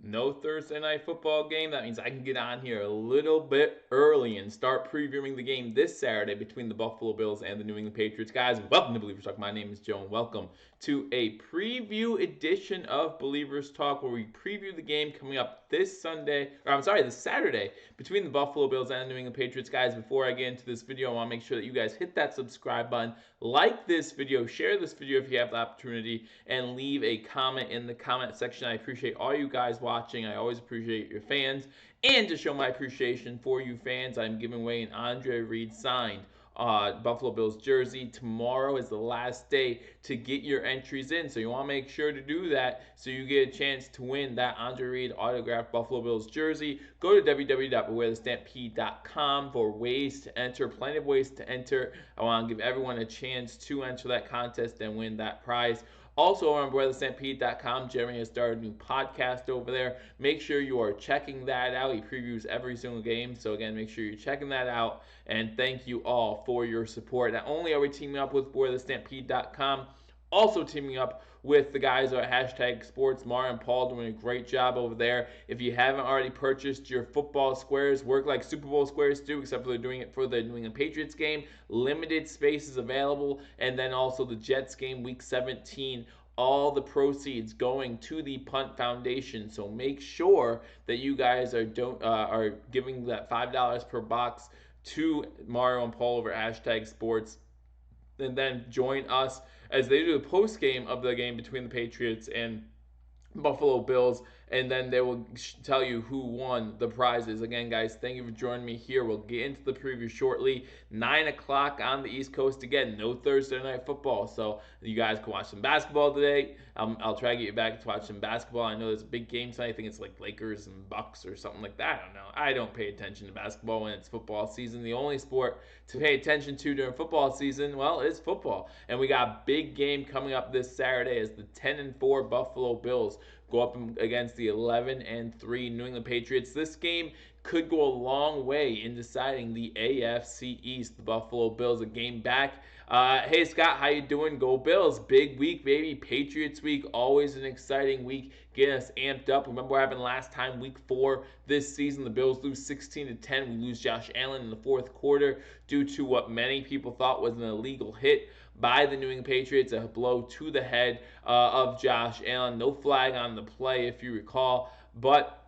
No Thursday night football game. That means I can get on here a little bit early and start previewing the game this Saturday between the Buffalo Bills and the New England Patriots. Guys, welcome to Believers Talk. My name is Joe, and welcome to a preview edition of Believers Talk, where we preview the game coming up this Saturday between the Buffalo Bills and the New England Patriots. Guys, before I get into this video, I want to make sure that you guys hit that subscribe button, like this video, share this video if you have the opportunity, and leave a comment in the comment section. I appreciate all you guys watching. I always appreciate your fans. And to show my appreciation for you fans, I'm giving away an Andre Reed signed Buffalo Bills jersey. Tomorrow is the last day to get your entries in, so you want to make sure to do that so you get a chance to win that Andre Reed autographed Buffalo Bills jersey. Go to www.bewarethestampede.com for ways to enter, plenty of ways to enter. I want to give everyone a chance to enter that contest and win that prize. Also, on bewarethestampede.com, Jeremy has started a new podcast over there. Make sure you are checking that out. He previews every single game. So, again, make sure you're checking that out. And thank you all for your support. Not only are we teaming up with bewarethestampede.com, also teaming up with the guys at Hashtag Sports. Mara and Paul doing a great job over there. If you haven't already purchased your football squares, work like Super Bowl squares do, except for they're doing it for the New England Patriots game. Limited spaces available. And then also the Jets game, Week 17. All the proceeds going to the Punt Foundation. So make sure that you guys are giving that $5 per box to Mario and Paul over Hashtag Sports. And then join us as they do the post game of the game between the Patriots and Buffalo Bills, and then they will tell you who won the prizes. Again, guys, thank you for joining me here. We'll get into the preview shortly. 9 o'clock on the East Coast again. No Thursday night football, so you guys can watch some basketball today. I'll try to get you back to watch some basketball. I know there's a big game tonight. I think it's like Lakers and Bucks or something like that. I don't know. I don't pay attention to basketball when it's football season. The only sport to pay attention to during football season, well, is football. And we got a big game coming up this Saturday as the 10-4 Buffalo Bills go up against the 11-3 New England Patriots. This game could go a long way in deciding the AFC East. The Buffalo Bills a game back. Hey Scott, how you doing? Go Bills! Big week, baby. Patriots week, always an exciting week, getting us amped up. Remember what happened last time, week 4 this season? The Bills lose 16-10. We lose Josh Allen in the fourth quarter due to what many people thought was an illegal hit by the New England Patriots, a blow to the head of Josh Allen. No flag on the play, if you recall, but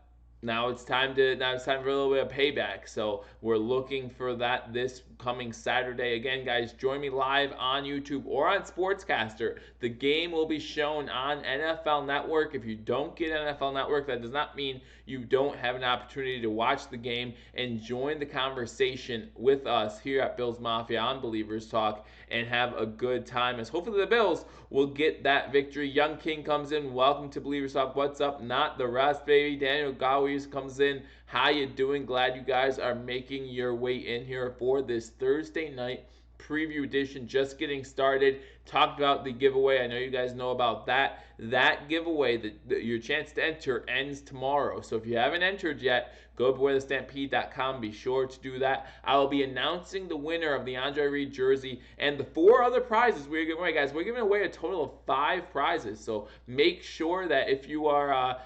now it's time for a little bit of payback. So we're looking for that this coming Saturday. Again, guys, join me live on YouTube or on Sportscaster. The game will be shown on NFL Network. If you don't get NFL Network, that does not mean you don't have an opportunity to watch the game and join the conversation with us here at Bills Mafia on Believers Talk and have a good time, as hopefully the Bills will get that victory. Young King comes in. Welcome to Believers Talk. What's up? Not the rest, baby. Daniel Gawis comes in. How you doing? Glad you guys are making your way in here for this Thursday night preview edition. Just getting started. Talked about the giveaway. I know you guys know about that. That giveaway, your chance to enter, ends tomorrow. So if you haven't entered yet, go to bewarethestampede.com. Be sure to do that. I will be announcing the winner of the Andre Reed jersey and the 4 other prizes we're giving away, guys. We're giving away a total of 5 prizes. So make sure that if you are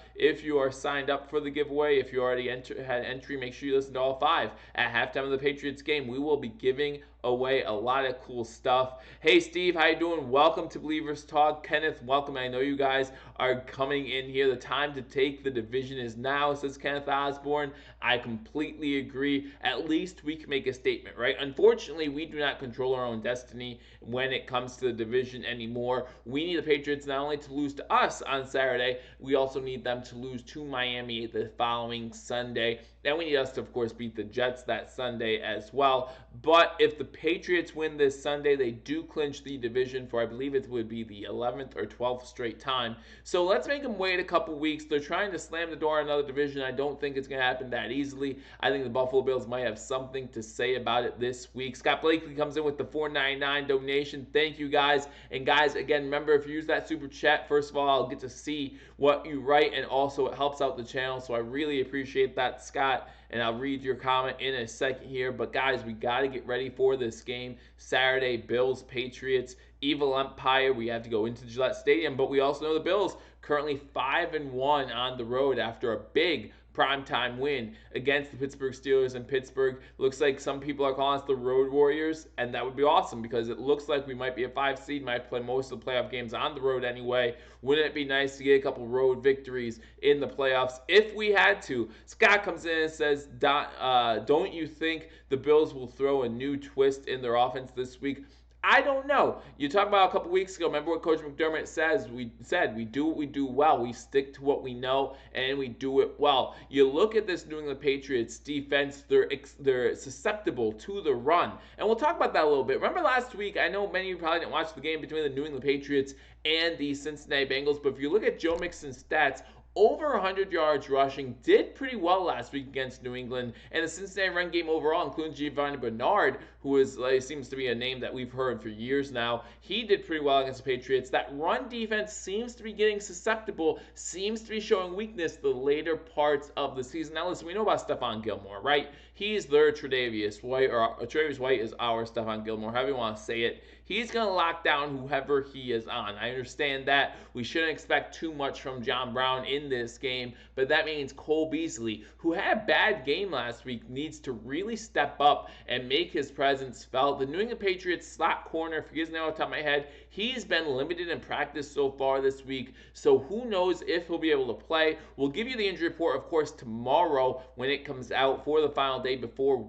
signed up for the giveaway, if you already had entry, make sure you listen to all 5. At halftime of the Patriots game, we will be giving away a lot of cool stuff. Hey Steve, how you doing? Welcome to Believers Talk. Kenneth, welcome. I know you guys are coming in here. The time to take the division is now, says Kenneth Osborne. I completely agree. At least we can make a statement, right? Unfortunately, we do not control our own destiny when it comes to the division anymore. We need the Patriots not only to lose to us on Saturday, we also need them to lose to Miami the following Sunday. And we need us to, of course, beat the Jets that Sunday as well. But if the Patriots win this Sunday, they do clinch the division for, I believe it would be the 11th or 12th straight time. So let's make them wait a couple weeks. They're trying to slam the door on another division. I don't think it's going to happen that easily. I think the Buffalo Bills might have something to say about it this week. Scott Blakely comes in with the $4.99 donation. Thank you, guys. And guys, again, remember, if you use that super chat, first of all, I'll get to see what you write, and also it helps out the channel. So I really appreciate that, Scott. And I'll read your comment in a second here. But guys, we got to get ready for this game Saturday. Bills, Patriots, Evil Empire. We have to go into Gillette Stadium, but we also know the Bills currently 5-1 on the road after a big primetime win against the Pittsburgh Steelers in Pittsburgh. Looks like some people are calling us the Road Warriors, and that would be awesome because it looks like we might be a 5 seed, might play most of the playoff games on the road anyway. Wouldn't it be nice to get a couple road victories in the playoffs if we had to? Scott comes in and says, don't you think the Bills will throw a new twist in their offense this week? I don't know. You talked about a couple weeks ago. Remember what Coach McDermott says? We said we do what we do well. We stick to what we know, and we do it well. You look at this New England Patriots defense; they're susceptible to the run, and we'll talk about that a little bit. Remember last week? I know many of you probably didn't watch the game between the New England Patriots and the Cincinnati Bengals, but if you look at Joe Mixon's stats, over 100 yards rushing, did pretty well last week against New England, and the Cincinnati run game overall, including Giovanni Bernard, who seems to be a name that we've heard for years now, he did pretty well against the Patriots. That run defense seems to be getting susceptible, seems to be showing weakness the later parts of the season. Now listen, we know about Stephon Gilmore, right? He's their Tre'Davious White, or Tre'Davious White is our Stephon Gilmore, however you want to say it. He's going to lock down whoever he is on. I understand that. We shouldn't expect too much from John Brown in this game, but that means Cole Beasley, who had a bad game last week, needs to really step up and make his presence felt. The New England Patriots slot corner, if you guys know off the top of my head, he's been limited in practice so far this week, so who knows if he'll be able to play. We'll give you the injury report, of course, tomorrow when it comes out for the final day before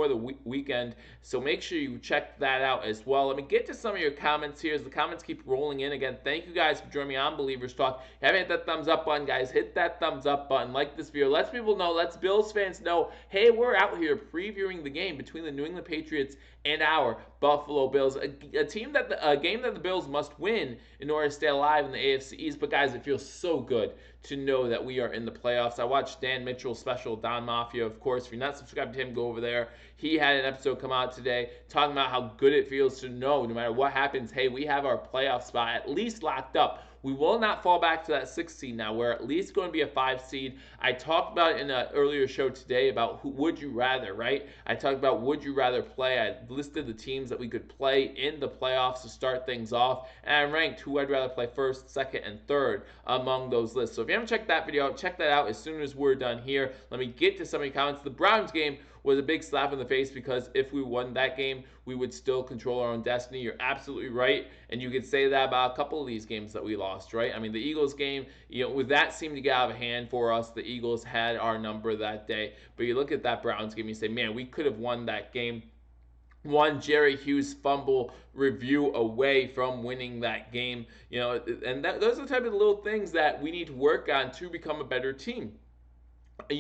the weekend, so make sure you check that out as well. Let me get to some of your comments here as the comments keep rolling in. Again, thank you guys for joining me on Believers Talk. If you haven't hit that thumbs up button, guys, hit that thumbs up button. Like this video. Let people know, let's Bills fans know, hey, we're out here previewing the game between the New England Patriots and our Buffalo Bills. A game that the Bills must win in order to stay alive in the AFC East. But guys, it feels so good to know that we are in the playoffs. I watched Dan Mitchell's special, Bills Mafia, of course. If you're not subscribed to him, go over there. He had an episode come out today talking about how good it feels to know no matter what happens, hey, we have our playoff spot at least locked up. We will not fall back to that 6th seed now. We're at least going to be a 5 seed. I talked about in an earlier show today about who would you rather, right? I talked about would you rather play. I listed the teams that we could play in the playoffs to start things off, and I ranked who I'd rather play first, second, and third among those lists. So if you haven't checked that video out, check that out as soon as we're done here. Let me get to some of your comments. The Browns game was a big slap in the face because if we won that game, we would still control our own destiny. You're absolutely right, and you could say that about a couple of these games that we lost, right? I mean, the Eagles game, with that seemed to get out of hand for us. The Eagles had our number that day, but you look at that Browns game, you say, man, we could have won that game. One Jerry Hughes fumble review away from winning that game, and those are the type of little things that we need to work on to become a better team.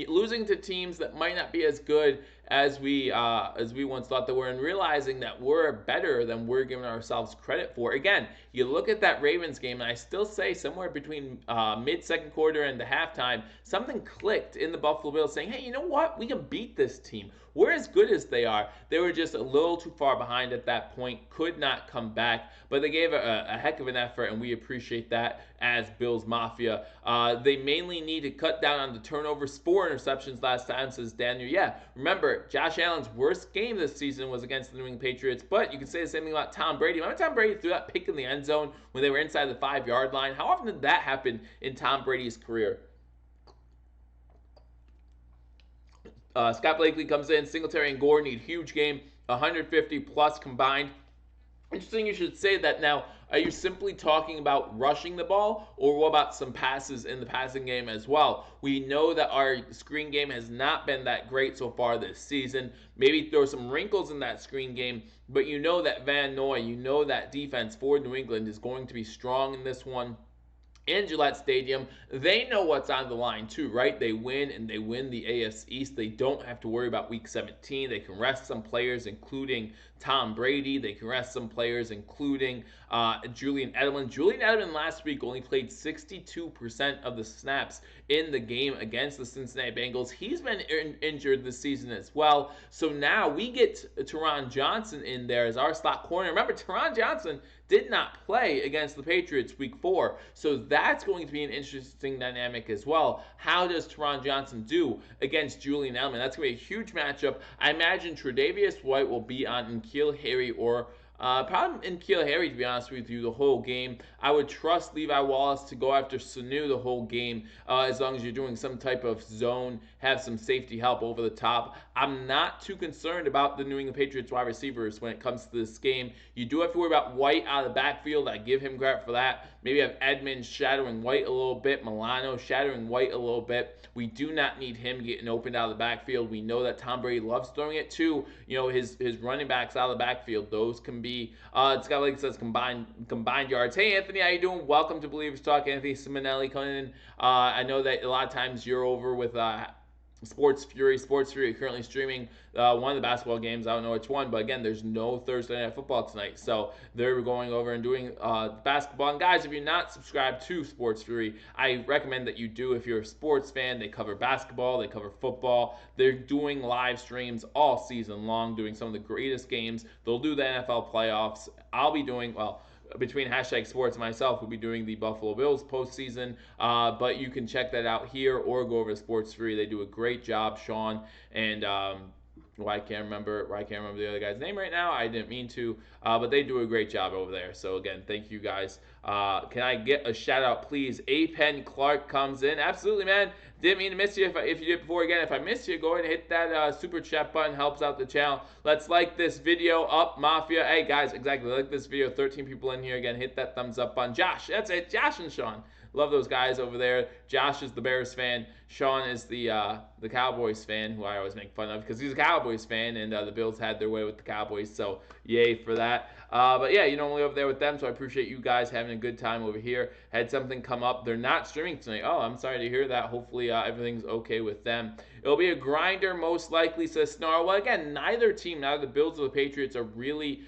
Losing to teams that might not be as good as we once thought they were, and realizing that we're better than we're giving ourselves credit for. Again, you look at that Ravens game, and I still say somewhere between mid-second quarter and the halftime, something clicked in the Buffalo Bills saying, hey, you know what? We can beat this team. We're as good as they are. They were just a little too far behind at that point, could not come back, but they gave a heck of an effort, and we appreciate that as Bills Mafia. They mainly need to cut down on the turnovers. 4 interceptions last time, says Daniel. Yeah, remember, Josh Allen's worst game this season was against the New England Patriots, but you can say the same thing about Tom Brady. Remember Tom Brady threw that pick in the end zone when they were inside the 5-yard line? How often did that happen in Tom Brady's career? Scott Blakely comes in. Singletary and Gore need huge game, 150 plus combined. Interesting you should say that. Now, are you simply talking about rushing the ball, or what about some passes in the passing game as well? We know that our screen game has not been that great so far this season. Maybe throw some wrinkles in that screen game, but you know that Van Noy, that defense for New England is going to be strong in this one. In Gillette Stadium, they know what's on the line too, right? They win, and they win the AFC East. They don't have to worry about Week 17. They can rest some players, including Tom Brady. They can rest some players, including Julian Edelman. Julian Edelman last week only played 62% of the snaps in the game against the Cincinnati Bengals. He's been injured this season as well. So now we get Teron Johnson in there as our slot corner. Remember, Teron Johnson did not play against the Patriots Week 4. So that's going to be an interesting dynamic as well. How does Teron Johnson do against Julian Edelman? That's going to be a huge matchup. I imagine Tre'Davious White will be on N'Keal Harry or Probably in Keel Harry, to be honest with you, the whole game. I would trust Levi Wallace to go after Sanu the whole game, as long as you're doing some type of zone, have some safety help over the top. I'm not too concerned about the New England Patriots wide receivers when it comes to this game. You do have to worry about White out of the backfield. I give him credit for that. Maybe have Edmonds shadowing White a little bit, Milano shadowing White a little bit. We do not need him getting opened out of the backfield. We know that Tom Brady loves throwing it to, his running backs out of the backfield. Those can be, it's got, like it says, combined yards. Hey Anthony, how you doing? Welcome to Believers Talk. Anthony Simonelli coming in. I know that a lot of times you're over with Sports Fury. Sports Fury currently streaming one of the basketball games. I don't know which one, but again, there's no Thursday Night Football tonight. So they're going over and doing basketball. And guys, if you're not subscribed to Sports Fury, I recommend that you do. If you're a sports fan, they cover basketball, they cover football. They're doing live streams all season long, doing some of the greatest games. They'll do the NFL playoffs. I'll be doing, well, between hashtag sports and myself, we'll be doing the Buffalo Bills postseason. But you can check that out here or go over to Sports Free. They do a great job, Sean and I can't remember the other guy's name right now. I didn't mean to, but they do a great job over there. So again, thank you guys. Can I get a shout out, please? Apen Clark comes in. Absolutely, man. Didn't mean to miss you. If you did before, again, if I missed you, go ahead and hit that super chat button. Helps out the channel. Let's like this video up, Mafia. Hey guys, exactly, like this video. 13 people in here. Again, hit that thumbs up button. Josh, that's it. Josh and Sean. Love those guys over there. Josh is the Bears fan. Sean is the Cowboys fan, who I always make fun of because he's a Cowboys fan, and the Bills had their way with the Cowboys, so yay for that. But yeah, you normally over there with them, so I appreciate you guys having a good time over here. Had something come up. They're not streaming tonight. Oh, I'm sorry to hear that. Hopefully everything's okay with them. It'll be a grinder most likely, says Snarl. Well, again, neither team, neither the Bills or the Patriots, are really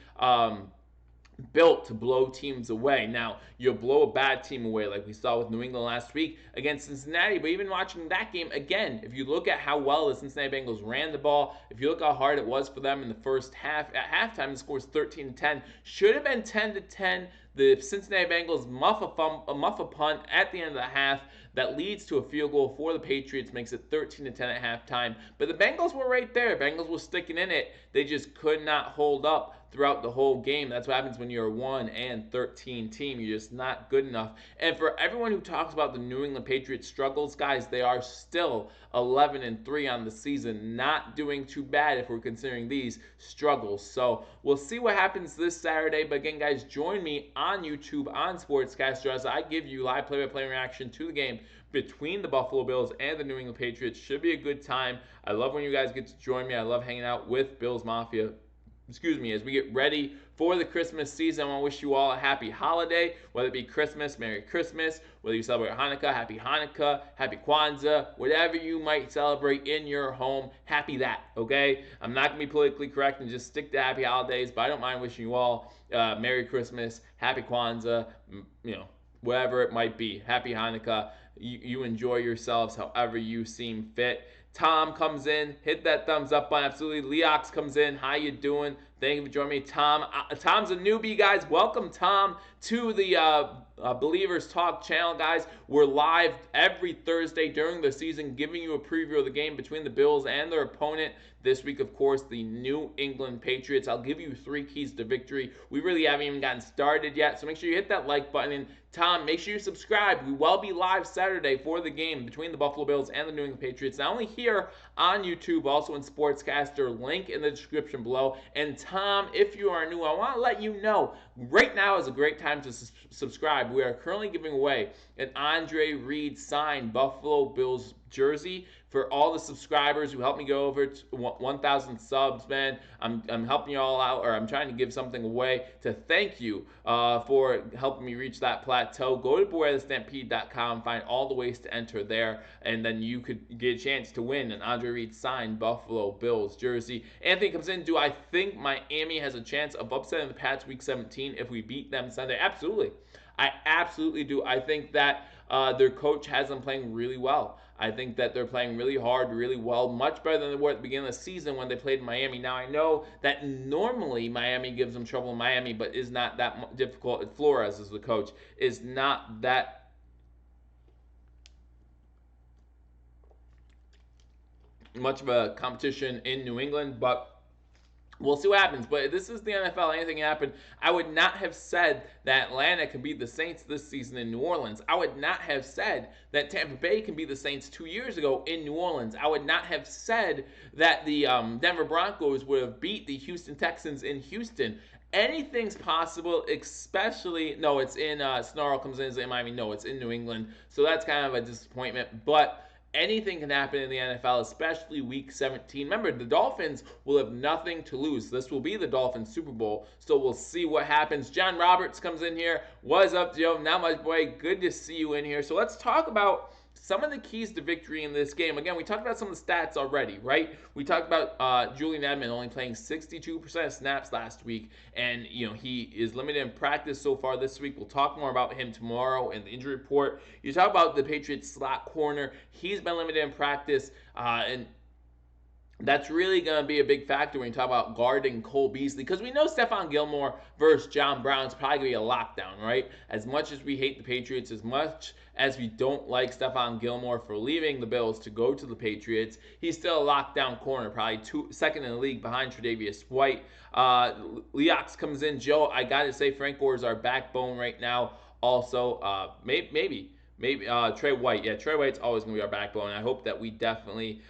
built to blow teams away. Now, you'll blow a bad team away like we saw with New England last week against Cincinnati, but even watching that game, again, if you look at how well the Cincinnati Bengals ran the ball, if you look how hard it was for them in the first half, at halftime the score was 13-10, should have been 10-10. The Cincinnati Bengals muff a punt at the end of the half that leads to a field goal for the Patriots, makes it 13-10 at halftime. But the Bengals were right there. Bengals were sticking in it. They just could not hold up throughout the whole game. That's what happens when you're a 1-13 team. You're just not good enough. And for everyone who talks about the New England Patriots struggles, guys, they are still 11-3 on the season. Not doing too bad if we're considering these struggles. So we'll see what happens this Saturday. But again, guys, join me on YouTube, on Sportscaster, as I give you live play-by-play reaction to the game between the Buffalo Bills and the New England Patriots. Should be a good time. I love when you guys get to join me. I love hanging out with Bills Mafia. As we get ready for the Christmas season. I want to wish you all a happy holiday, whether it be Christmas, Merry Christmas, whether you celebrate Hanukkah, Happy Kwanzaa, whatever you might celebrate in your home, happy that, okay? I'm not going to be politically correct and just stick to happy holidays, but I don't mind wishing you all Merry Christmas, Happy Kwanzaa, whatever it might be, Happy Hanukkah. You enjoy yourselves however you seem fit. Tom comes in, hit that thumbs up button. Absolutely. Leox comes in. How you doing? Thank you for joining me, Tom. Tom's a newbie, guys. Welcome, Tom, to the Believers Talk channel, guys. We're live every Thursday during the season, giving you a preview of the game between the Bills and their opponent. This week, of course, the New England Patriots. I'll give you 3 keys to victory. We really haven't even gotten started yet, so make sure you hit that like button. And Tom, make sure you subscribe. We will be live Saturday for the game between the Buffalo Bills and the New England Patriots, not only here on YouTube, also in Sportscaster. Link in the description below. And Tom, if you are new, I want to let you know, right now is a great time to subscribe. We are currently giving away an Andre Reed signed Buffalo Bills jersey for all the subscribers who helped me go over to 1,000 subs, man. I'm helping you all out, or I'm trying to give something away to thank you for helping me reach that plateau. Go to BewareTheStampede.com, find all the ways to enter there, and then you could get a chance to win an Andre Reed signed Buffalo Bills jersey. Anthony comes in. Do I think Miami has a chance of upsetting the Pats Week 17 if we beat them Sunday? Absolutely. I absolutely do. I think that their coach has them playing really well. I think that they're playing really hard, really well, much better than they were at the beginning of the season when they played Miami. Now, I know that normally Miami gives them trouble in Miami, but is not that difficult. Flores is the coach, is not that much of a competition in New England, but We'll see what happens, but this is the NFL. Anything can happen. I would not have said that Atlanta can beat the Saints this season in New Orleans. I would not have said that Tampa Bay can beat the Saints 2 years ago in New Orleans. I would not have said that the Denver Broncos would have beat the Houston Texans in Houston. Anything's possible, especially, no, it's in, Snarl comes in Miami. No, it's in New England. So that's kind of a disappointment, but anything can happen in the NFL, especially week 17. Remember, the Dolphins will have nothing to lose. This will be the Dolphins Super Bowl, so we'll see what happens. John Roberts comes in here. What's up, Joe? Not much, boy. Good to see you in here. So let's talk about some of the keys to victory in this game. Again, we talked about some of the stats already, right? We talked about Julian Edelman only playing 62% of snaps last week, and he is limited in practice so far this week. We'll talk more about him tomorrow in the injury report. You talk about the Patriots slot corner. He's been limited in practice, and that's really going to be a big factor when you talk about guarding Cole Beasley, because we know Stephon Gilmore versus John Brown is probably going to be a lockdown, right? As much as we hate the Patriots, as much as we don't like Stephon Gilmore for leaving the Bills to go to the Patriots, he's still a lockdown corner, probably second in the league behind Tre'Davious White. Leox comes in. Joe, I got to say, Frank Gore is our backbone right now. Also, maybe Trey White. Yeah, Trey White's always going to be our backbone. I hope that we definitely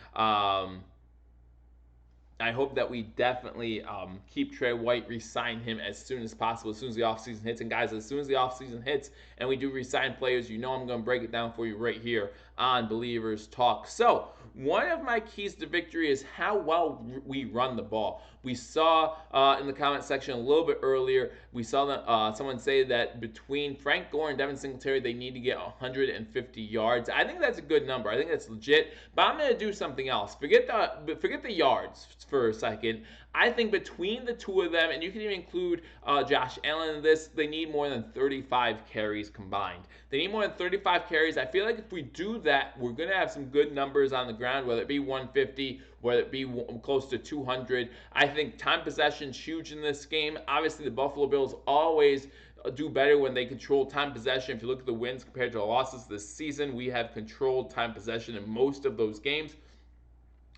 keep Trey White, re-sign him as soon as possible, as soon as the offseason hits. And guys, as soon as the offseason hits and we do re-sign players, I'm going to break it down for you right here on Believers Talk. So one of my keys to victory is how well we run the ball. We saw in the comment section a little bit earlier, we saw that someone say that between Frank Gore and Devin Singletary, they need to get 150 yards. I think that's a good number. I think that's legit. But I'm going to do something else. Forget the yards for a second. I think between the two of them, and you can even include Josh Allen in this, they need more than 35 carries combined. They need more than 35 carries. I feel like if we do that, we're going to have some good numbers on the ground, whether it be 150, whether it be close to 200. I think time possession is huge in this game. Obviously, the Buffalo Bills always do better when they control time possession. If you look at the wins compared to the losses this season, we have controlled time possession in most of those games.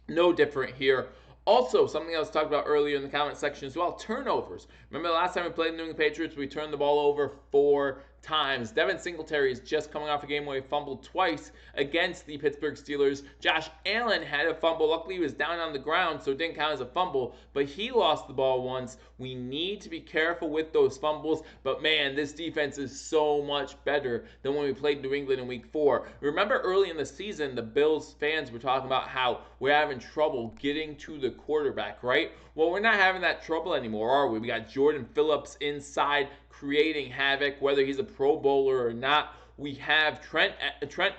No different here. Also, something I was talking about earlier in the comment section as well, turnovers. Remember the last time we played the New England Patriots, we turned the ball over 4 times. Devin Singletary is just coming off a game where he fumbled twice against the Pittsburgh Steelers. Josh Allen had a fumble. Luckily, he was down on the ground, so it didn't count as a fumble, but he lost the ball once. We need to be careful with those fumbles, but man, this defense is so much better than when we played New England in week 4. Remember early in the season, the Bills fans were talking about how we're having trouble getting to the quarterback, right? Well, we're not having that trouble anymore, are we? We got Jordan Phillips inside creating havoc, whether he's a Pro Bowler or not. We have Trent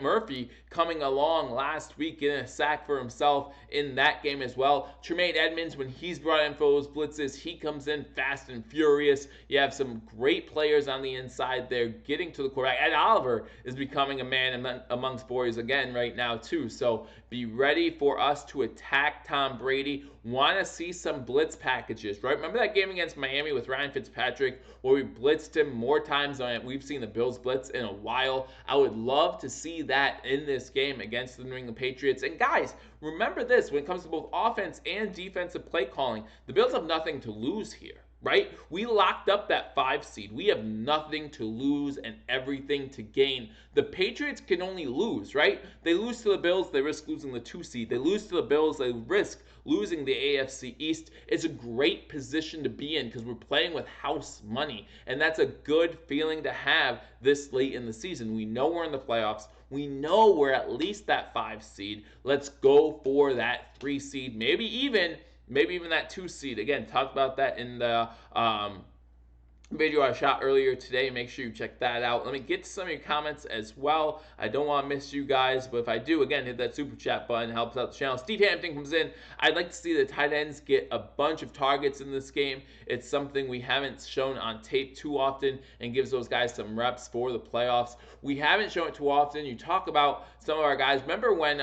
Murphy coming along last week, getting a sack for himself in that game as well. Tremaine Edmonds, when he's brought in for those blitzes, he comes in fast and furious. You have some great players on the inside there getting to the quarterback. Ed Oliver is becoming a man amongst boys again right now too. So be ready for us to attack Tom Brady. Want to see some blitz packages, right? Remember that game against Miami with Ryan Fitzpatrick where we blitzed him more times than we've seen the Bills blitz in a while? I would love to see that in this game against the New England Patriots. And guys, remember this, when it comes to both offense and defensive play calling, the Bills have nothing to lose here, right? We locked up that 5 seed. We have nothing to lose and everything to gain. The Patriots can only lose, right? They lose to the Bills, they risk losing the 2 seed. They lose to the Bills, they risk losing the AFC East. It's a great position to be in because we're playing with house money, and that's a good feeling to have this late in the season. We know we're in the playoffs. We know we're at least that 5 seed. Let's go for that 3 seed, maybe even that 2 seed. Again, talked about that in the video I shot earlier today. Make sure you check that out. Let me get to some of your comments as well. I don't want to miss you guys, but if I do, again, hit that super chat button. It helps out the channel. Steve Hampton comes in. I'd like to see the tight ends get a bunch of targets in this game. It's something we haven't shown on tape too often and gives those guys some reps for the playoffs. We haven't shown it too often. You talk about some of our guys. Remember when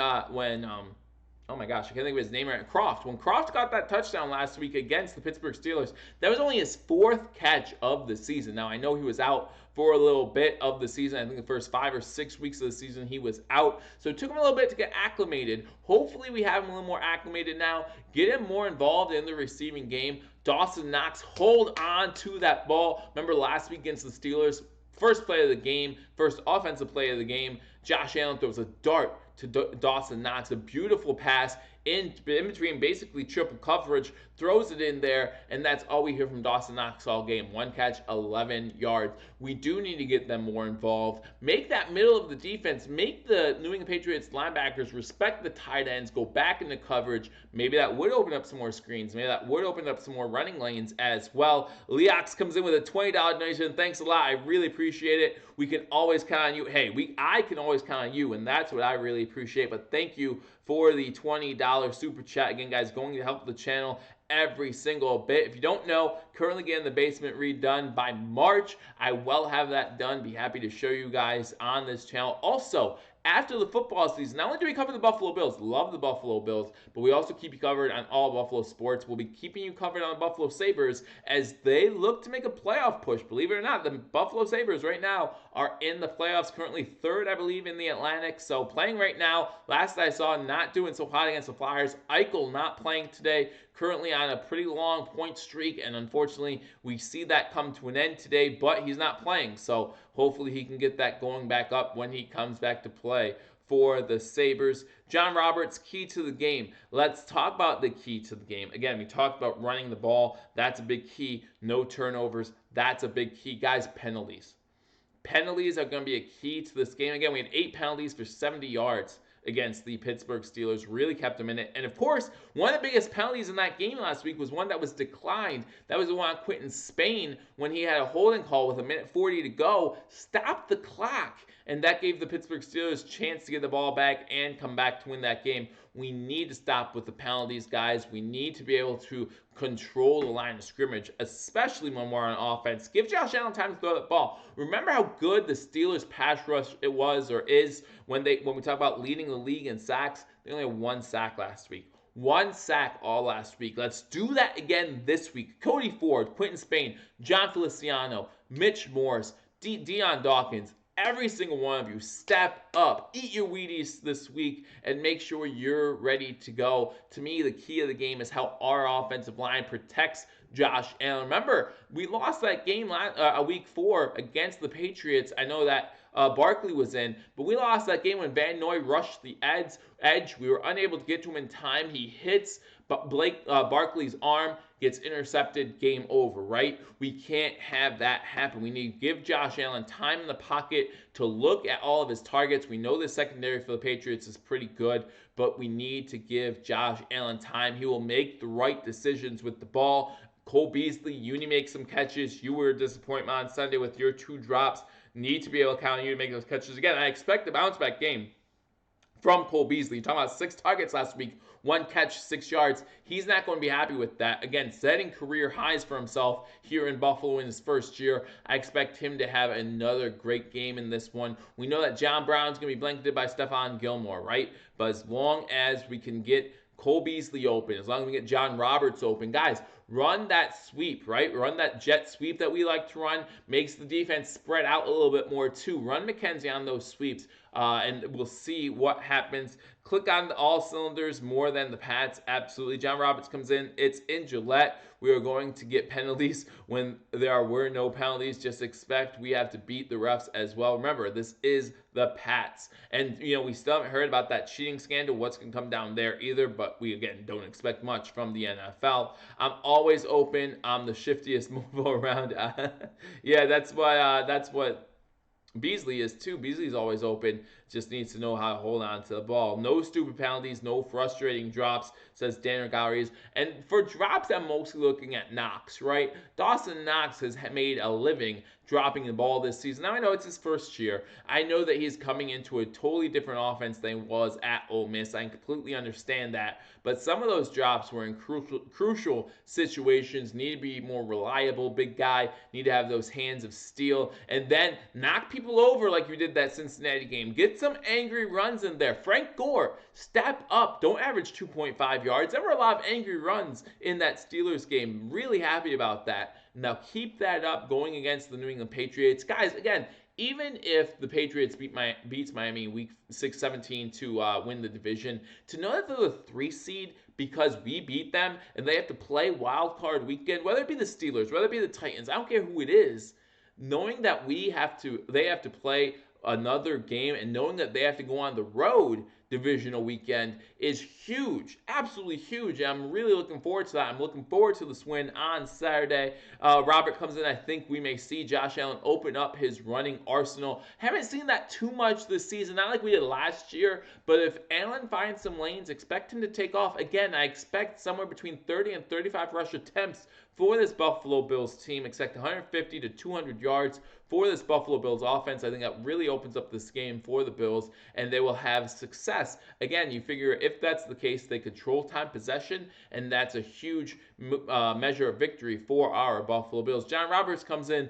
oh my gosh, I can't think of his name right. Croft. When Croft got that touchdown last week against the Pittsburgh Steelers, that was only his 4th catch of the season. Now, I know he was out for a little bit of the season. I think the first 5 or 6 weeks of the season he was out. So it took him a little bit to get acclimated. Hopefully we have him a little more acclimated now. Get him more involved in the receiving game. Dawson Knox, hold on to that ball. Remember last week against the Steelers, first play of the game, first offensive play of the game, Josh Allen throws a dart to Dawson Knox, a beautiful pass in between basically triple coverage, throws it in there, and that's all we hear from Dawson Knox all game. 1 catch, 11 yards. We do need to get them more involved. Make that middle of the defense, make the New England Patriots linebackers respect the tight ends, go back into coverage. Maybe that would open up some more screens. Maybe that would open up some more running lanes as well. Leox comes in with a $20 donation. Thanks a lot. I really appreciate it. We can always count on you. Hey, I can always count on you, and that's what I really appreciate. But thank you for the $20 super chat. Again, guys, going to help the channel every single bit. If you don't know, currently getting the basement redone by March. I will have that done. Be happy to show you guys on this channel. Also, after the football season, not only do we cover the Buffalo Bills, love the Buffalo Bills, but we also keep you covered on all Buffalo sports. We'll be keeping you covered on the Buffalo Sabres as they look to make a playoff push. Believe it or not, the Buffalo Sabres right now are in the playoffs, currently 3rd, I believe, in the Atlantic. So playing right now, last I saw, not doing so hot against the Flyers. Eichel not playing today, currently on a pretty long point streak, and unfortunately, we see that come to an end today, but he's not playing. So hopefully he can get that going back up when he comes back to play for the Sabres. John Roberts, key to the game. Let's talk about the key to the game. Again, we talked about running the ball. That's a big key. No turnovers. That's a big key. Guys, penalties. Penalties are going to be a key to this game. Again, we had 8 penalties for 70 yards against the Pittsburgh Steelers. Really kept them in it. And of course, one of the biggest penalties in that game last week was one that was declined. That was the one on Quentin Spain when he had a holding call with 1:40 to go. Stopped the clock. And that gave the Pittsburgh Steelers a chance to get the ball back and come back to win that game. We need to stop with the penalties, guys. We need to be able to control the line of scrimmage, especially when we're on offense. Give Josh Allen time to throw that ball. Remember how good the Steelers pass rush it was or is when we talk about leading the league in sacks? They only had 1 sack last week. 1 sack all last week. Let's do that again this week. Cody Ford, Quentin Spain, John Feliciano, Mitch Morse, Deion Dawkins. Every single one of you, step up, eat your Wheaties this week, and make sure you're ready to go. To me, the key of the game is how our offensive line protects Josh Allen. Remember, we lost that game week 4 against the Patriots. I know that Barkley was in, but we lost that game when Van Noy rushed the edge. We were unable to get to him in time. He hits Barkley's arm, gets intercepted, game over, right? We can't have that happen. We need to give Josh Allen time in the pocket to look at all of his targets. We know the secondary for the Patriots is pretty good, but we need to give Josh Allen time. He will make the right decisions with the ball. Cole Beasley, you need to make some catches. You were a disappointment on Sunday with your 2 drops. Need to be able to count on you to make those catches. Again, I expect a bounce-back game from Cole Beasley. You're talking about 6 targets last week, 1 catch, 6 yards. He's not going to be happy with that. Again, setting career highs for himself here in Buffalo in his first year. I expect him to have another great game in this one. We know that John Brown's going to be blanketed by Stephon Gilmore, right? But as long as we can get Cole Beasley open, as long as we get John Roberts open, guys, run that sweep, right? Run that jet sweep that we like to run. Makes the defense spread out a little bit more too. Run McKenzie on those sweeps, and we'll see what happens. Click on the all cylinders more than the Pats. Absolutely. John Roberts comes in. It's in Gillette. We are going to get penalties when there were no penalties. Just expect we have to beat the refs as well. Remember, this is the Pats. And, we still haven't heard about that cheating scandal. What's going to come down there either. But we, again, don't expect much from the NFL. I'm always open. I'm the shiftiest mover around. Yeah, that's what Beasley is too. Beasley's always open. Just needs to know how to hold on to the ball. No stupid penalties, no frustrating drops, says Dan Galleries. And for drops, I'm mostly looking at Knox, right? Dawson Knox has made a living dropping the ball this season. Now, I know it's his first year. I know that he's coming into a totally different offense than he was at Ole Miss. I completely understand that. But some of those drops were in crucial situations. Need to be more reliable, big guy. Need to have those hands of steel. And then knock people over like you did that Cincinnati game. Get Get some angry runs in there. Frank Gore, step up. Don't average 2.5 yards. There were a lot of angry runs in that Steelers game. Really happy about that. Now keep that up going against the New England Patriots. Guys, again, even if the Patriots beats Miami week 6-17 to win the division, to know that they're the 3 seed because we beat them and they have to play wild card weekend, whether it be the Steelers, whether it be the Titans, I don't care who it is, knowing that they have to play another game and knowing that they have to go on the road divisional weekend is huge, absolutely huge. And I'm really looking forward to that. I'm looking forward to this win on Saturday. Robert comes in. I think we may see Josh Allen open up his running arsenal. Haven't seen that too much this season, not like we did last year, but if Allen finds some lanes, expect him to take off. Again, I expect somewhere between 30 and 35 rush attempts for this Buffalo Bills team. Expect 150 to 200 yards for this Buffalo Bills offense. I think that really opens up this game for the Bills, and they will have success. Again, you figure if that's the case, they control time possession, and that's a huge measure of victory for our Buffalo Bills. John Roberts comes in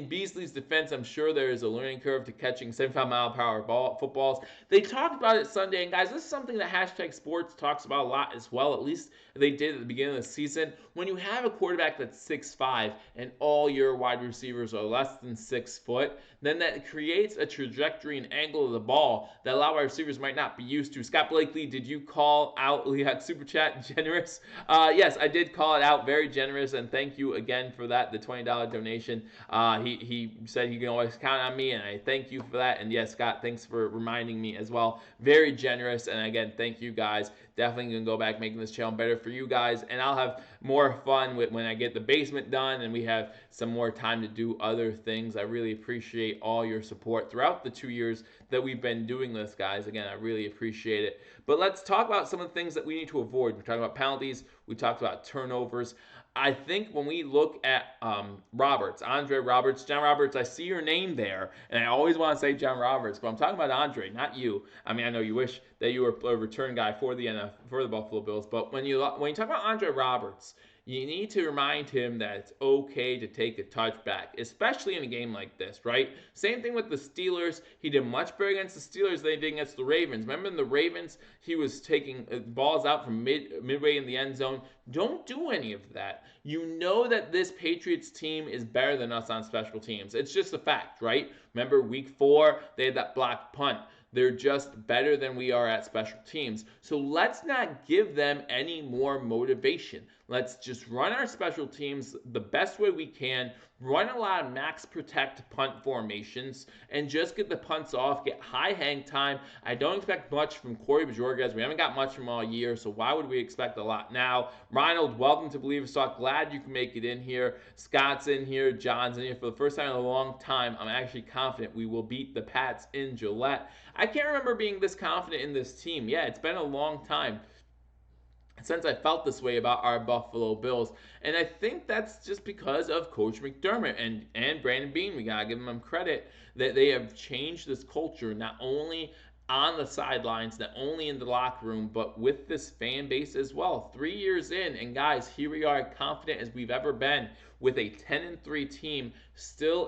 Beasley's defense. I'm sure there is a learning curve to catching 75-mile-per-hour footballs. They talked about it Sunday, and guys, this is something that Hashtag Sports talks about a lot as well. At least they did at the beginning of the season. When you have a quarterback that's 6'5", and all your wide receivers are less than 6 foot, then that creates a trajectory and angle of the ball that a lot of our receivers might not be used to. Scott Blakely, did you call out Liat Super Chat generous? Yes, I did call it out, very generous, and thank you again for that, the $20 donation. He said you can always count on me, and I thank you for that. And yes, Scott, thanks for reminding me as well. Very generous, and again, thank you guys. Definitely going to go back making this channel better for you guys, and I'll have more fun when I get the basement done and we have some more time to do other things. I really appreciate all your support throughout the 2 years that we've been doing this, guys. Again, I really appreciate it. But let's talk about some of the things that we need to avoid. We're talking about penalties. We talked about turnovers. I think when we look at Andre Roberts, John Roberts, I see your name there, and I always want to say John Roberts, but I'm talking about Andre, not you. I mean, I know you wish that you were a return guy for the Buffalo Bills, but when you talk about Andre Roberts, you need to remind him that it's okay to take a touchback, especially in a game like this, right? Same thing with the Steelers. He did much better against the Steelers than he did against the Ravens. Remember in the Ravens, he was taking balls out from midway in the end zone. Don't do any of that. You know that this Patriots team is better than us on special teams. It's just a fact, right? Remember week 4, they had that blocked punt. They're just better than we are at special teams. So let's not give them any more motivation. Let's just run our special teams the best way we can, run a lot of max protect punt formations, and just get the punts off, get high hang time. I don't expect much from Corey Bajorges. We haven't got much from all year, so why would we expect a lot now? Ronald, welcome to Billievers Talk. Glad you can make it in here. Scott's in here. John's in here. For the first time in a long time, I'm actually confident we will beat the Pats in Gillette. I can't remember being this confident in this team. Yeah, it's been a long time since I felt this way about our Buffalo Bills. And I think that's just because of Coach McDermott and Brandon Beane. We got to give them credit that they have changed this culture, not only on the sidelines, not only in the locker room, but with this fan base as well. 3 years in, and guys, here we are, confident as we've ever been, with a 10-3 team still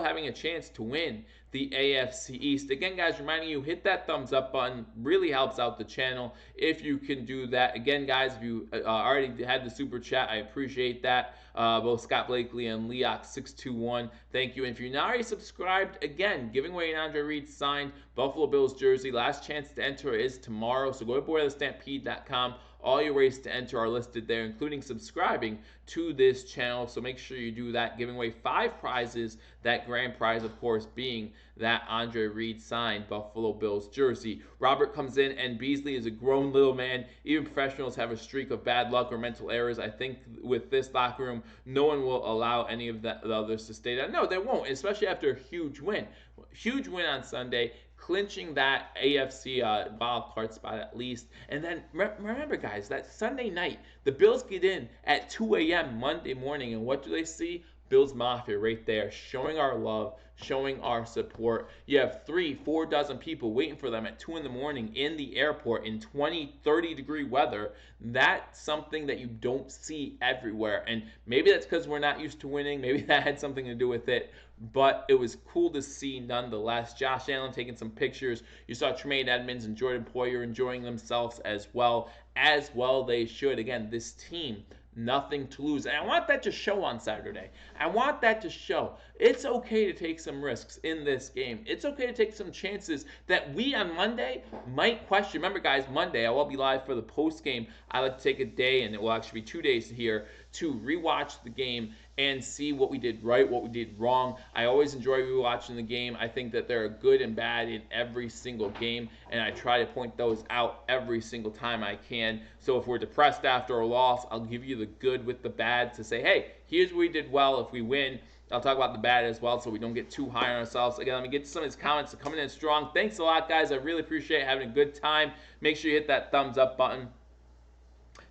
having a chance to win the AFC East. Again, guys, reminding you, hit that thumbs up button. Really helps out the channel if you can do that. Again, guys, if you already had the super chat, I appreciate that. Both Scott Blakely and Leox621, thank you. And if you're not already subscribed, again, giving away an Andre Reed signed Buffalo Bills jersey. Last chance to enter is tomorrow, so go to BoyTheStampede.com. All your ways to enter are listed there, including subscribing to this channel. So make sure you do that. Giving away 5 prizes. That grand prize, of course, being that Andre Reed signed Buffalo Bills jersey. Robert comes in, and Beasley is a grown little man. Even professionals have a streak of bad luck or mental errors. I think with this locker room, no one will allow any of the others to stay down. No, they won't, especially after a huge win. Huge win on Sunday, clinching that AFC wild card spot at least. And then remember, guys, that Sunday night, the Bills get in at 2 a.m. Monday morning, and what do they see? Bills Mafia right there, showing our love, showing our support. You have 3, 4 dozen people waiting for them at 2 in the morning in the airport in 20, 30-degree weather. That's something that you don't see everywhere. And maybe that's because we're not used to winning. Maybe that had something to do with it. But it was cool to see nonetheless. Josh Allen taking some pictures. You saw Tremaine Edmonds and Jordan Poyer enjoying themselves as well. As well they should. Again, this team, nothing to lose. And I want that to show on Saturday. I want that to show. It's okay to take some risks in this game. It's okay to take some chances that we on Monday might question. Remember, guys, Monday I will be live for the post game. I like to take a day, and it will actually be 2 days here to rewatch the game and see what we did right, what we did wrong. I always enjoy rewatching the game. I think that there are good and bad in every single game, and I try to point those out every single time I can. So if we're depressed after a loss, I'll give you the good with the bad to say, hey, here's what we did well. If we win, I'll talk about the bad as well so we don't get too high on ourselves. Again, let me get to some of these comments coming in strong. Thanks a lot, guys. I really appreciate having a good time. Make sure you hit that thumbs up button.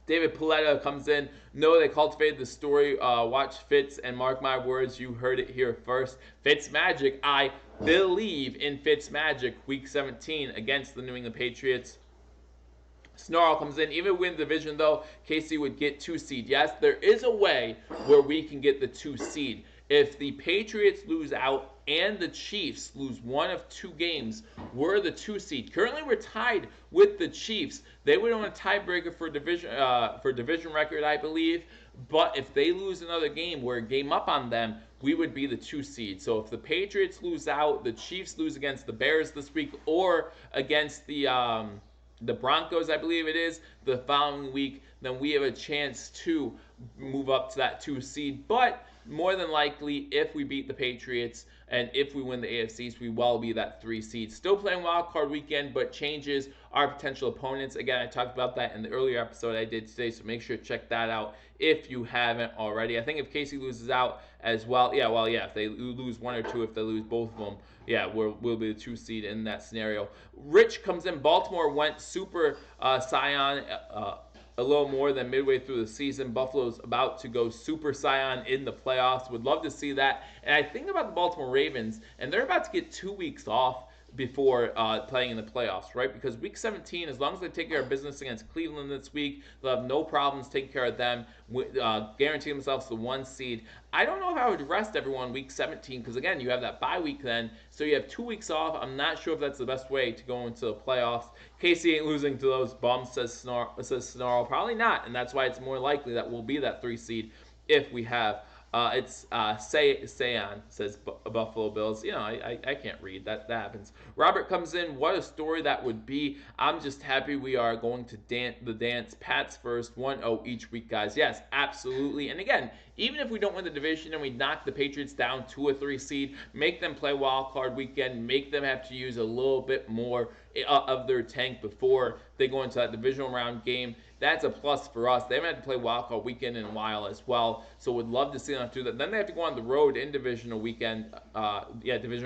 David Paletta comes in. No, they cultivated the story. Watch Fitz, and mark my words, you heard it here first. Fitz Magic. I believe in Fitz Magic. Week 17 against the New England Patriots. Snarl comes in. Even win the division, though, KC would get 2 seed. Yes, there is a way where we can get the 2 seed. If the Patriots lose out and the Chiefs lose one of 2 games, we're the 2 seed. Currently, we're tied with the Chiefs. They would own a tiebreaker for division record, I believe. But if they lose another game, we're a game up on them, we would be the 2 seed. So if the Patriots lose out, the Chiefs lose against the Bears this week, or against the Broncos, I believe it is, the following week, then we have a chance to move up to that 2 seed. But more than likely, if we beat the Patriots and if we win the AFC East, we will be that 3 seed. Still playing wild card weekend, but changes our potential opponents. Again, I talked about that in the earlier episode I did today, so make sure to check that out if you haven't already. I think if Casey loses out as well, if they lose 1 or 2, if they lose both of them, we'll be the 2 seed in that scenario. Rich comes in. Baltimore went super Scion a little more than midway through the season. Buffalo's about to go super Scion in the playoffs. Would love to see that. And I think about the Baltimore Ravens, and they're about to get 2 weeks off before playing in the playoffs, right? Because week 17, as long as they take care of business against Cleveland this week, they'll have no problems taking care of them, guaranteeing themselves the 1 seed. I don't know if I would rest everyone week 17 because, again, you have that bye week then, so you have 2 weeks off. I'm not sure if that's the best way to go into the playoffs. Casey ain't losing to those bums, says Snarl. Probably not, and that's why it's more likely that we'll be that 3 seed if we have. It's Sayon, says Buffalo Bills. I can't read. That happens. Robert comes in. What a story that would be. I'm just happy we are going to dance. Pats first, 1-0 each week, guys. Yes, absolutely. And again, even if we don't win the division and we knock the Patriots down to a 3 seed, make them play wild card weekend, make them have to use a little bit more of their tank before they go into that divisional round game. That's a plus for us. They haven't had to play wild card weekend in a while as well, so would love to see them do that. Then they have to go on the road in divisional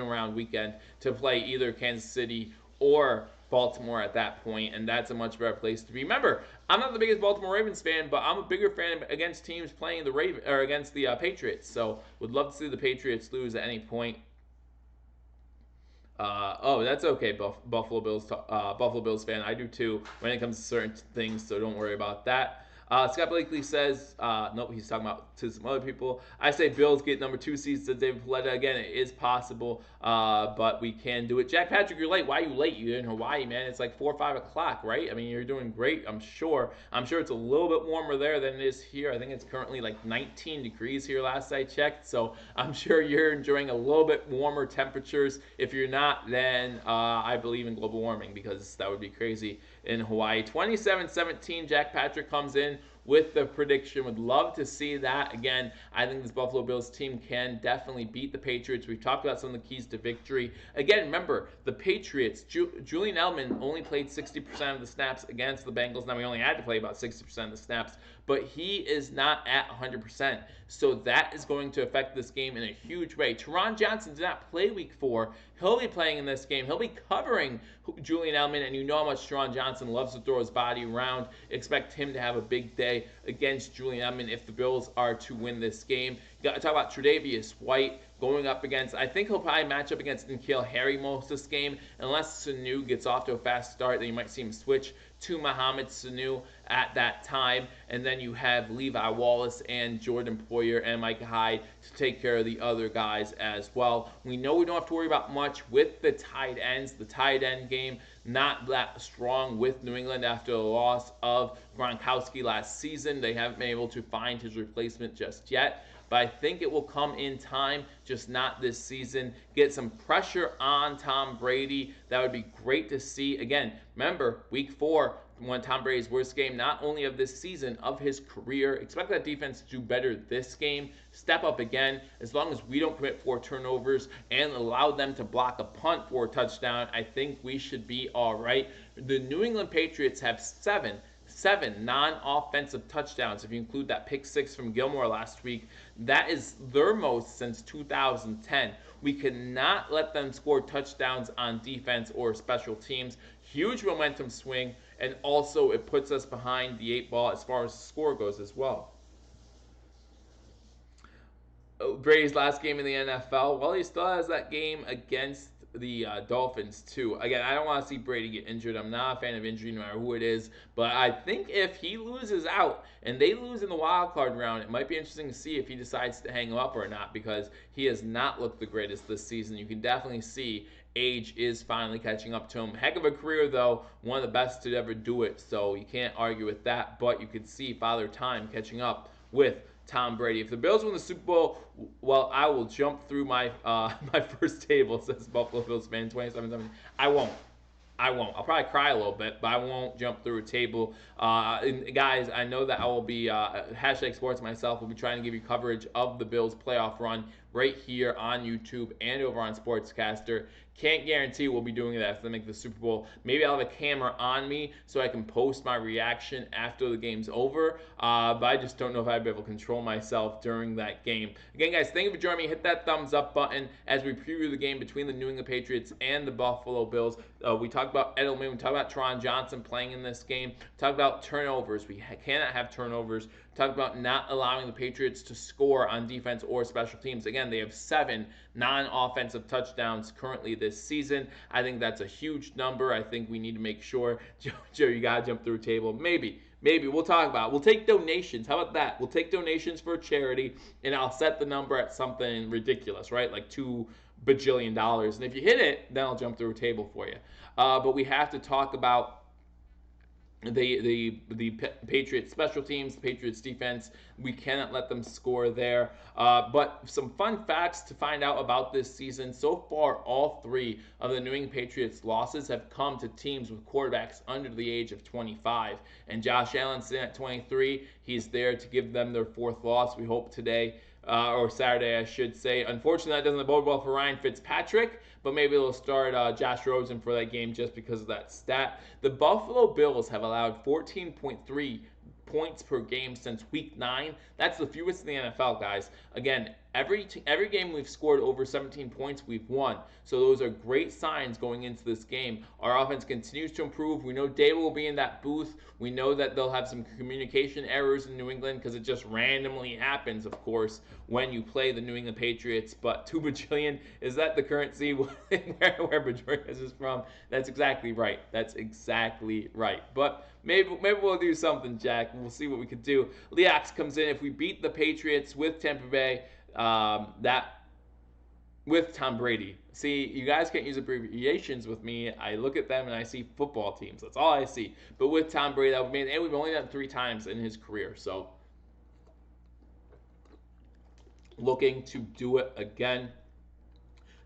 round weekend to play either Kansas City or Baltimore at that point, and that's a much better place to be. Remember, I'm not the biggest Baltimore Ravens fan, but I'm a bigger fan against teams playing against the Patriots. So would love to see the Patriots lose at any point. That's okay, Buffalo Bills fan. I do too when it comes to certain things, so don't worry about that. Scott Blakely says, nope, he's talking about to some other people. I say Bills get number 2 seeds, says David Paletta. Again, it is possible, but we can do it. Jack Patrick, you're late. Why are you late? You're in Hawaii, man. It's like 4 or 5 o'clock, right? I mean, you're doing great, I'm sure. I'm sure it's a little bit warmer there than it is here. I think it's currently like 19 degrees here last I checked, so I'm sure you're enjoying a little bit warmer temperatures. If you're not, then I believe in global warming because that would be crazy in Hawaii. 27-17, Jack Patrick comes in with the prediction. Would love to see that. Again, I think this Buffalo Bills team can definitely beat the Patriots. We've talked about some of the keys to victory. Again, remember, the Patriots, Julian Edelman only played 60% of the snaps against the Bengals. Now, we only had to play about 60% of the snaps, but he is not at 100%. So that is going to affect this game in a huge way. Teron Johnson did not play week 4. He'll be playing in this game. He'll be covering Julian Edelman, and you know how much Teron Johnson loves to throw his body around. Expect him to have a big day. Sunday against Julian Edelman if the Bills are to win this game. You got to talk about Tre'Davious White going up against, I think he'll probably match up against N'Keal Harry most of this game, unless Sanu gets off to a fast start, then you might see him switch to Mohamed Sanu at that time. And then you have Levi Wallace and Jordan Poyer and Micah Hyde to take care of the other guys as well. We know we don't have to worry about much with the tight ends. The tight end game not that strong with New England after the loss of Gronkowski last season. They haven't been able to find his replacement just yet, but I think it will come in time, just not this season. Get some pressure on Tom Brady. That would be great to see. Again, remember, week 4, one Tom Brady's worst game, not only of this season, of his career. Expect that defense to do better this game. Step up again. As long as we don't commit 4 turnovers and allow them to block a punt for a touchdown, I think we should be all right. The New England Patriots have seven non-offensive touchdowns. If you include that pick 6 from Gilmore last week, that is their most since 2010. We cannot let them score touchdowns on defense or special teams. Huge momentum swing, and also it puts us behind the 8 ball as far as the score goes as well. Brady's last game in the NFL, well, he still has that game against the Dolphins too. Again, I don't want to see Brady get injured. I'm not a fan of injury no matter who it is, but I think if he loses out and they lose in the wild card round, it might be interesting to see if he decides to hang him up or not, because he has not looked the greatest this season. You can definitely see age is finally catching up to him. Heck of a career though, one of the best to ever do it, so you can't argue with that, but you can see Father Time catching up with Tom Brady. If the Bills win the Super Bowl, well, I will jump through my my first table, says Buffalo Bills fan 27-7. I won't. I'll probably cry a little bit, but I won't jump through a table. And guys, I know that I will be hashtag sports myself. Will be trying to give you coverage of the Bills playoff run right here on YouTube and over on Sportscaster. Can't guarantee we'll be doing that if they make the Super Bowl. Maybe I'll have a camera on me so I can post my reaction after the game's over. But I just don't know if I'd be able to control myself during that game. Again, guys, thank you for joining me. Hit that thumbs up button as we preview the game between the New England Patriots and the Buffalo Bills. We talked about Edelman. We talked about Teron Johnson playing in this game. We talked about turnovers. We cannot have turnovers. We talked about not allowing the Patriots to score on defense or special teams. Again, they have 7 non-offensive touchdowns currently this season. I think that's a huge number. I think we need to make sure, Joe, you got to jump through a table. Maybe we'll talk about it. We'll take donations. How about that? We'll take donations for a charity, and I'll set the number at something ridiculous, right? Like $2 bajillion. And if you hit it, then I'll jump through a table for you. But we have to talk about the Patriots special teams, the Patriots defense. We cannot let them score there. But some fun facts to find out about this season. So far, all 3 of the New England Patriots losses have come to teams with quarterbacks under the age of 25. And Josh Allen's sitting at 23. He's there to give them their 4th loss, we hope, today. Or Saturday, I should say. Unfortunately, that doesn't bode well for Ryan Fitzpatrick, but maybe they'll start Josh Rosen for that game just because of that stat. The Buffalo Bills have allowed 14.3 points per game since week 9. That's the fewest in the NFL, guys. Again, every game we've scored over 17 points, we've won. So those are great signs going into this game. Our offense continues to improve. We know Dable will be in that booth. We know that they'll have some communication errors in New England because it just randomly happens, of course, when you play the New England Patriots. But $2 bajillion, is that the currency where Bajorias is from? That's exactly right. That's exactly right. But maybe we'll do something, Jack. We'll see what we could do. Leax comes in. If we beat the Patriots with Tampa Bay, with Tom Brady. See, you guys can't use abbreviations with me. I look at them and I see football teams. That's all I see. But with Tom Brady, that would mean, and we've only done it 3 times in his career. So, looking to do it again.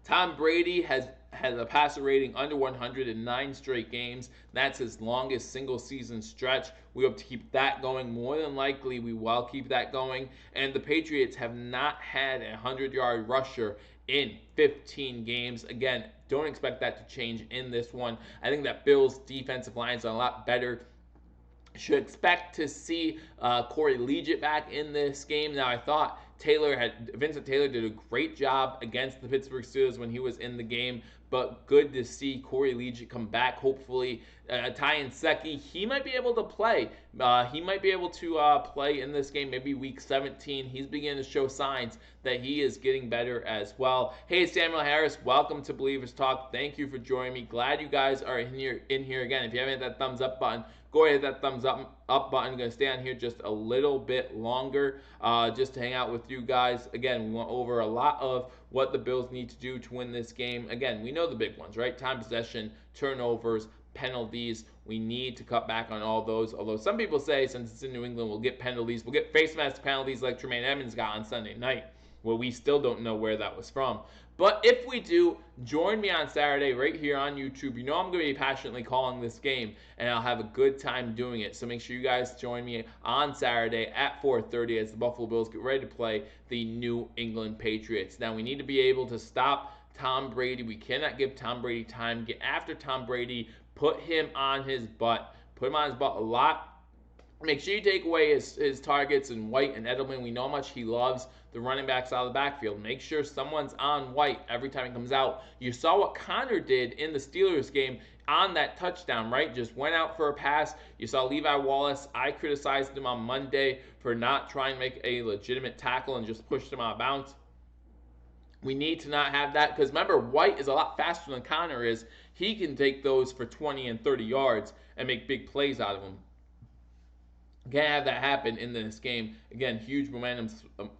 Tom Brady has a passer rating under 100 in 9 straight games. That's his longest single season stretch. We hope to keep that going. More than likely, we will keep that going. And the Patriots have not had a 100-yard rusher in 15 games. Again, don't expect that to change in this one. I think that Bills' defensive line is a lot better. Should expect to see Corey Liuget back in this game. Now, I thought Vincent Taylor did a great job against the Pittsburgh Steelers when he was in the game, but good to see Corey Liuget come back. Hopefully, Ty Seki, he might be able to play. He might be able to play in this game, maybe week 17. He's beginning to show signs that he is getting better as well. Hey, Samuel Harris, welcome to Believers Talk. Thank you for joining me. Glad you guys are in here again. If you haven't hit that thumbs up button, go ahead, hit that thumbs up button. I'm going to stay on here just a little bit longer just to hang out with you guys. Again, we went over a lot of what the Bills need to do to win this game. Again, we know the big ones, right? Time possession, turnovers, penalties. We need to cut back on all those. Although some people say since it's in New England, we'll get penalties. We'll get face mask penalties like Tremaine Edmonds got on Sunday night. Well, we still don't know where that was from. But if we do, join me on Saturday right here on YouTube. You know I'm going to be passionately calling this game, and I'll have a good time doing it. So make sure you guys join me on Saturday at 4:30 as the Buffalo Bills get ready to play the New England Patriots. Now, we need to be able to stop Tom Brady. We cannot give Tom Brady time. Get after Tom Brady. Put him on his butt. Put him on his butt a lot. Make sure you take away his targets in White and Edelman. We know how much he loves the running backs out of the backfield. Make sure someone's on White every time he comes out. You saw what Connor did in the Steelers game on that touchdown, right? Just went out for a pass. You saw Levi Wallace. I criticized him on Monday for not trying to make a legitimate tackle and just pushed him out of bounds. We need to not have that because remember, White is a lot faster than Connor is. He can take those for 20 and 30 yards and make big plays out of them. Can't have that happen in this game. Again, huge momentum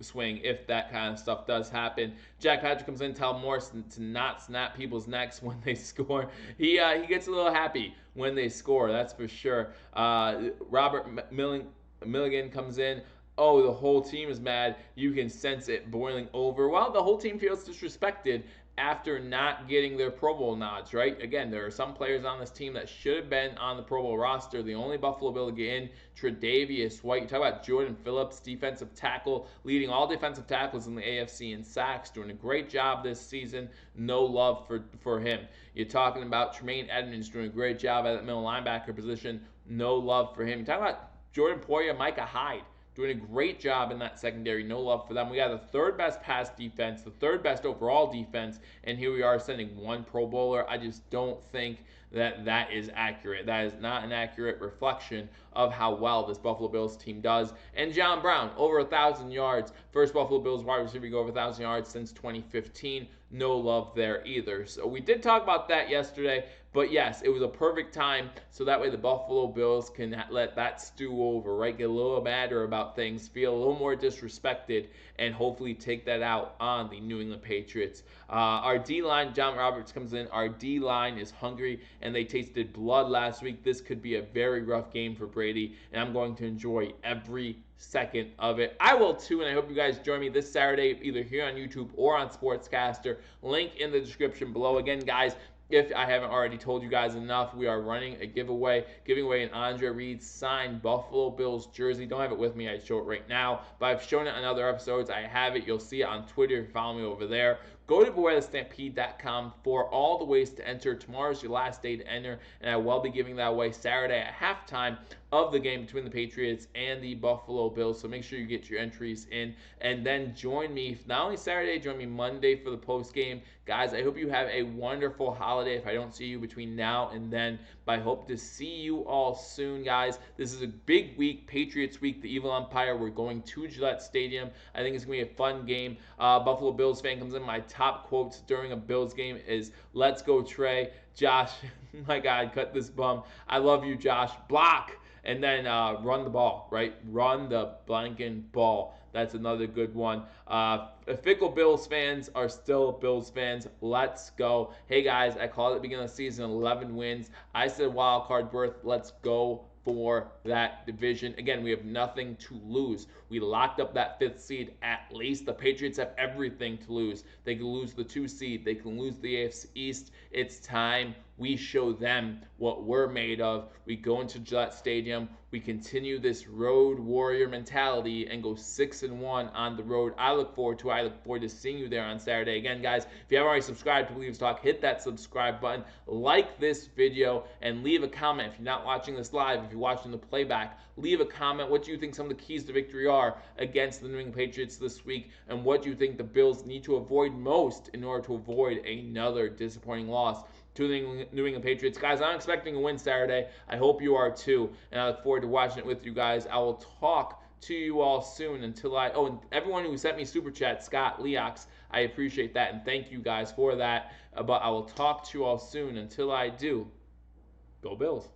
swing if that kind of stuff does happen. Jack Patrick comes in, tell Morrison to not snap people's necks when they score. He gets a little happy when they score, that's for sure. Robert Milligan comes in. Oh, the whole team is mad. You can sense it boiling over. Well, the whole team feels disrespected after not getting their Pro Bowl nods, right? Again, there are some players on this team that should have been on the Pro Bowl roster. The only Buffalo Bill to get in, Tre'Davious White. You talk about Jordan Phillips, defensive tackle, leading all defensive tackles in the AFC in sacks, doing a great job this season. No love for him. You're talking about Tremaine Edmonds doing a great job at that middle linebacker position. No love for him. You're talking about Jordan Poyer, Micah Hyde, doing a great job in that secondary. No love for them. We got the third best pass defense, the third best overall defense, and here we are sending one Pro Bowler. I just don't think that is accurate. That is not an accurate reflection of how well this Buffalo Bills team does. And John Brown, over 1,000 yards. First Buffalo Bills wide receiver to go over 1,000 yards since 2015. No love there either. So we did talk about that yesterday. But yes, it was a perfect time so that way the Buffalo Bills can let that stew over, right? Get a little madder about things, feel a little more disrespected, and hopefully take that out on the New England Patriots. Our D-line, John Roberts comes in. Our D-line is hungry, and they tasted blood last week. This could be a very rough game for Brady, and I'm going to enjoy every second of it. I will too, and I hope you guys join me this Saturday, either here on YouTube or on Sportscaster. Link in the description below. Again, guys, if I haven't already told you guys enough, we are running a giveaway, giving away an Andre Reed signed Buffalo Bills jersey. Don't have it with me, I show it right now, but I've shown it on other episodes. I have it. You'll see it on Twitter if you follow me over there. Go to BewareTheStampede.com for all the ways to enter. Tomorrow's your last day to enter, and I will be giving that away Saturday at halftime of the game between the Patriots and the Buffalo Bills. So make sure you get your entries in, and then join me not only Saturday, join me Monday for the post game. Guys, I hope you have a wonderful holiday if I don't see you between now and then, but I hope to see you all soon, guys. This is a big week, Patriots week, the Evil Empire. We're going to Gillette Stadium. I think it's going to be a fun game. Buffalo Bills fan comes in. My top quotes during a Bills game is, "Let's go, Trey." Josh, my God, cut this bum. I love you, Josh. Block. And then run the ball, right? Run the blanking ball. That's another good one. Fickle Bills fans are still Bills fans. Let's go. Hey, guys, I called it at the beginning of the season, 11 wins. I said wild card berth. Let's go for that division. Again, we have nothing to lose. We locked up that 5th seed at least. The Patriots have everything to lose. They can lose the 2 seed. They can lose the AFC East. It's time we show them what we're made of. We go into Gillette Stadium. We continue this road warrior mentality and go 6-1 on the road. I look forward to it. I look forward to seeing you there on Saturday. Again, guys, if you haven't already subscribed to Billievers Talk, hit that subscribe button, like this video, and leave a comment. If you're not watching this live, if you're watching the playback, leave a comment. What do you think some of the keys to victory are against the New England Patriots this week, and what do you think the Bills need to avoid most in order to avoid another disappointing loss to the New England Patriots. Guys, I'm expecting a win Saturday. I hope you are too, and I look forward to watching it with you guys. I will talk to you all soon until and everyone who sent me super chat, Scott Leox, I appreciate that, and thank you guys for that. But I will talk to you all soon. Until I do, go Bills.